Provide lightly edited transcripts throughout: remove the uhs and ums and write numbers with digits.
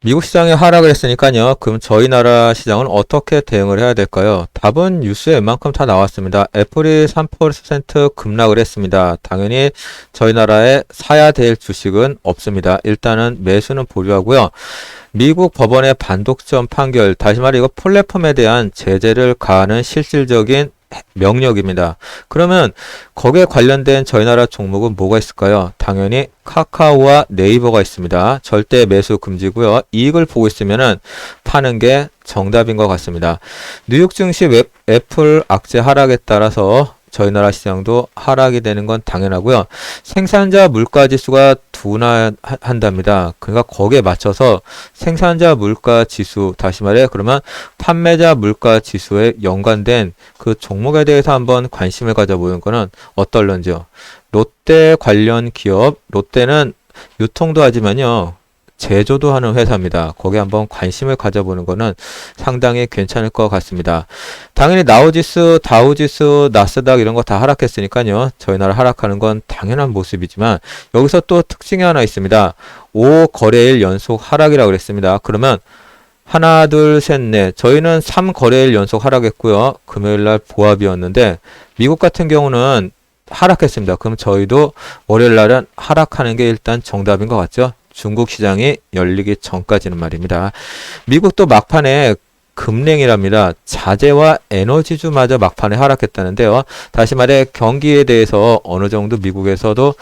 미국 시장이 하락을 했으니까요. 그럼 저희 나라 시장은 어떻게 대응을 해야 될까요? 답은 뉴스에 웬만큼 다 나왔습니다. 애플이 3% 급락을 했습니다. 당연히 저희 나라에 사야 될 주식은 없습니다. 일단은 매수는 보류하고요. 미국 법원의 반독점 판결, 다시 말해 이거 플랫폼에 대한 제재를 가하는 실질적인 명령입니다. 그러면 거기에 관련된 저희 나라 종목은 뭐가 있을까요? 당연히 카카오와 네이버가 있습니다. 절대 매수 금지고요. 이익을 보고 있으면은 파는 게 정답인 것 같습니다. 뉴욕 증시 애플 악재 하락에 따라서 저희 나라 시장도 하락이 되는 건 당연하고요. 생산자 물가 지수가 둔화한답니다. 그러니까 거기에 맞춰서 생산자 물가 지수, 다시 말해 그러면 판매자 물가 지수에 연관된 그 종목에 대해서 한번 관심을 가져보는 거는 어떨런지요. 롯데 관련 기업, 롯데는 유통도 하지만요. 제조도 하는 회사입니다. 거기에 한번 관심을 가져보는 거는 상당히 괜찮을 것 같습니다. 당연히 다우지수, 나스닥 이런 거 다 하락했으니까요. 저희 나라 하락하는 건 당연한 모습이지만 여기서 또 특징이 하나 있습니다. 5거래일 연속 하락이라고 그랬습니다. 그러면 하나, 둘, 셋, 넷. 저희는 3거래일 연속 하락했고요. 금요일날 보합이었는데 미국 같은 경우는 하락했습니다. 그럼 저희도 월요일날은 하락하는 게 일단 정답인 것 같죠? 중국 시장이 열리기 전까지는 말입니다. 미국도 막판에 급냉이랍니다. 자재와 에너지주마저 막판에 하락했다는데요. 다시 말해 경기에 대해서 어느 정도 미국에서도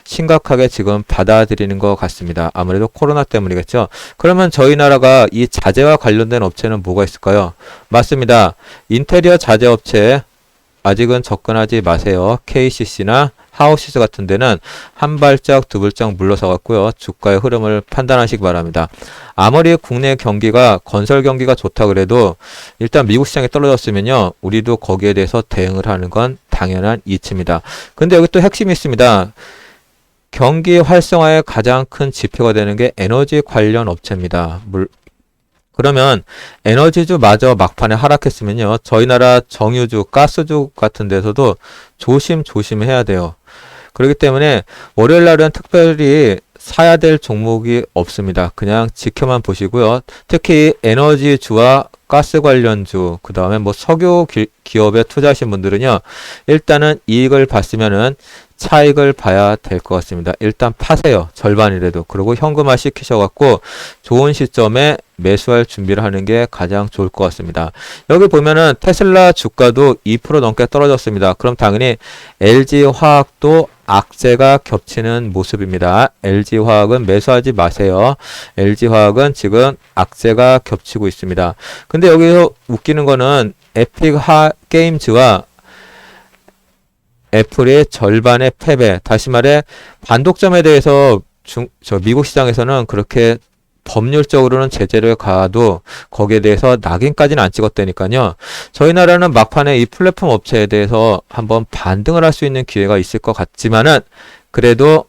심각하게 지금 받아들이는 것 같습니다. 아무래도 코로나 때문이겠죠. 그러면 저희 나라가 이 자재와 관련된 업체는 뭐가 있을까요? 맞습니다. 인테리어 자재 업체 아직은 접근하지 마세요. KCC나 하우시스 같은 데는 한 발짝 두 발짝 물러서 갔고요. 주가의 흐름을 판단하시기 바랍니다. 아무리 국내 경기가 건설 경기가 좋다 그래도 일단 미국 시장이 떨어졌으면요. 우리도 거기에 대해서 대응을 하는 건 당연한 이치입니다. 근데 여기 또 핵심이 있습니다. 경기 활성화의 가장 큰 지표가 되는 게 에너지 관련 업체입니다. 그러면 에너지주마저 막판에 하락했으면요. 저희 나라 정유주, 가스주 같은 데서도 조심해야 돼요. 그렇기 때문에 월요일 날은 특별히 사야 될 종목이 없습니다. 그냥 지켜만 보시고요. 특히 에너지주와 가스 관련주, 그 다음에 뭐 석유 기업에 투자하신 분들은요. 일단은 이익을 봤으면은 차익을 봐야 될 것 같습니다. 일단 파세요. 절반이라도. 그리고 현금화 시키셔갖고 좋은 시점에 매수할 준비를 하는 게 가장 좋을 것 같습니다. 여기 보면은 테슬라 주가도 2% 넘게 떨어졌습니다. 그럼 당연히 LG화학도 악재가 겹치는 모습입니다. LG화학은 매수하지 마세요. LG화학은 지금 악재가 겹치고 있습니다. 근데 여기서 웃기는 거는 에픽 게임즈와 애플의 절반의 패배. 다시 말해 반독점에 대해서 미국 시장에서는 그렇게 법률적으로는 제재를 가도 거기에 대해서 낙인까지는 안 찍었다니까요. 저희 나라는 막판에 이 플랫폼 업체에 대해서 한번 반등을 할 수 있는 기회가 있을 것 같지만은 그래도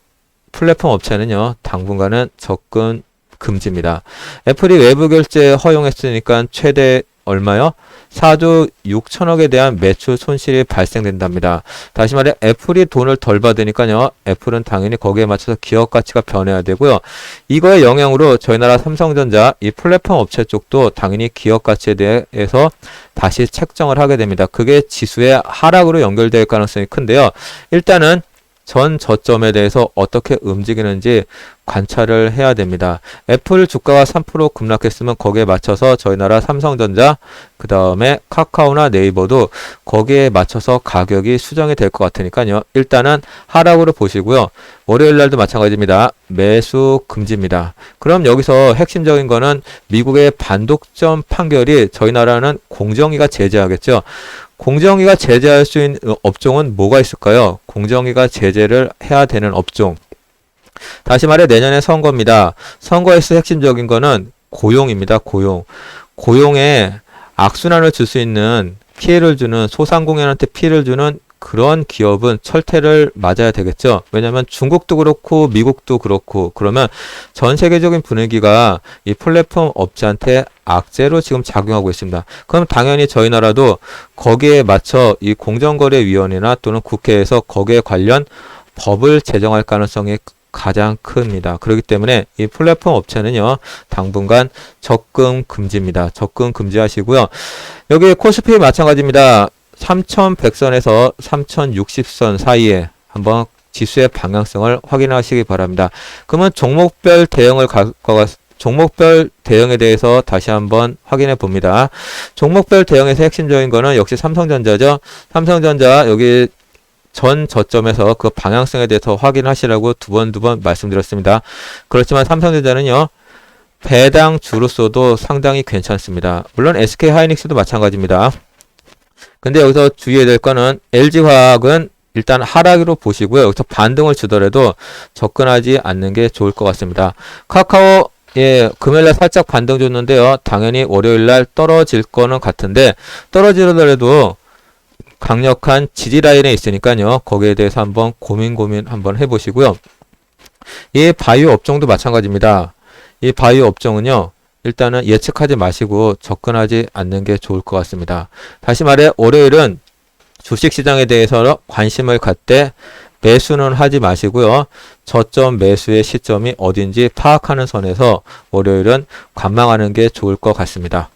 플랫폼 업체는요. 당분간은 접근 금지입니다. 애플이 외부 결제 허용했으니까 최대 얼마요? 4조 6천억에 대한 매출 손실이 발생된답니다. 다시 말해 애플이 돈을 덜 받으니까요. 애플은 당연히 거기에 맞춰서 기업 가치가 변해야 되고요. 이거의 영향으로 저희 나라 삼성전자 이 플랫폼 업체 쪽도 당연히 기업 가치에 대해서 다시 책정을 하게 됩니다. 그게 지수의 하락으로 연결될 가능성이 큰데요. 일단은 전 저점에 대해서 어떻게 움직이는지 관찰을 해야 됩니다. 애플 주가가 3% 급락했으면 거기에 맞춰서 저희 나라 삼성전자, 그 다음에 카카오나 네이버도 거기에 맞춰서 가격이 수정이 될 것 같으니까요. 일단은 하락으로 보시고요. 월요일 날도 마찬가지입니다. 매수 금지입니다. 그럼 여기서 핵심적인 거는 미국의 반독점 판결이 저희 나라는 공정위가 제재하겠죠. 공정위가 제재할 수 있는 업종은 뭐가 있을까요? 공정위가 제재를 해야 되는 업종. 다시 말해 내년에 선거입니다. 선거에서 핵심적인 거는 고용입니다. 고용에 악순환을 줄 수 있는 피해를 주는 소상공인한테 피해를 주는 그런 기업은 철퇴를 맞아야 되겠죠. 왜냐하면 중국도 그렇고 미국도 그렇고 그러면 전 세계적인 분위기가 이 플랫폼 업체한테 악재로 지금 작용하고 있습니다. 그럼 당연히 저희 나라도 거기에 맞춰 이 공정거래위원회나 또는 국회에서 거기에 관련 법을 제정할 가능성이 가장 큽니다. 그렇기 때문에 이 플랫폼 업체는요, 당분간 적금 금지입니다. 적금 금지하시고요. 여기 코스피 마찬가지입니다. 3100선에서 3060선 사이에 한번 지수의 방향성을 확인하시기 바랍니다. 그러면 종목별 대응에 대해서 다시 한번 확인해 봅니다. 종목별 대응에서 핵심적인 거는 역시 삼성전자죠. 삼성전자 여기 전 저점에서 그 방향성에 대해서 확인하시라고 두 번 말씀드렸습니다. 그렇지만 삼성전자는요, 배당 주로서도 상당히 괜찮습니다. 물론 SK하이닉스도 마찬가지입니다. 근데 여기서 주의해야 될 거는 LG화학은 일단 하락으로 보시고요. 여기서 반등을 주더라도 접근하지 않는 게 좋을 것 같습니다. 카카오, 예, 금요일날 살짝 반등 줬는데요. 당연히 월요일날 떨어질 거는 같은데, 떨어지더라도 강력한 지지 라인에 있으니까요. 거기에 대해서 한번 고민 한번 해보시고요. 이 바이오 업종도 마찬가지입니다. 이 바이오 업종은요, 일단은 예측하지 마시고 접근하지 않는 게 좋을 것 같습니다. 다시 말해, 월요일은 주식시장에 대해서 관심을 갖되 매수는 하지 마시고요. 저점 매수의 시점이 어딘지 파악하는 선에서 월요일은 관망하는 게 좋을 것 같습니다.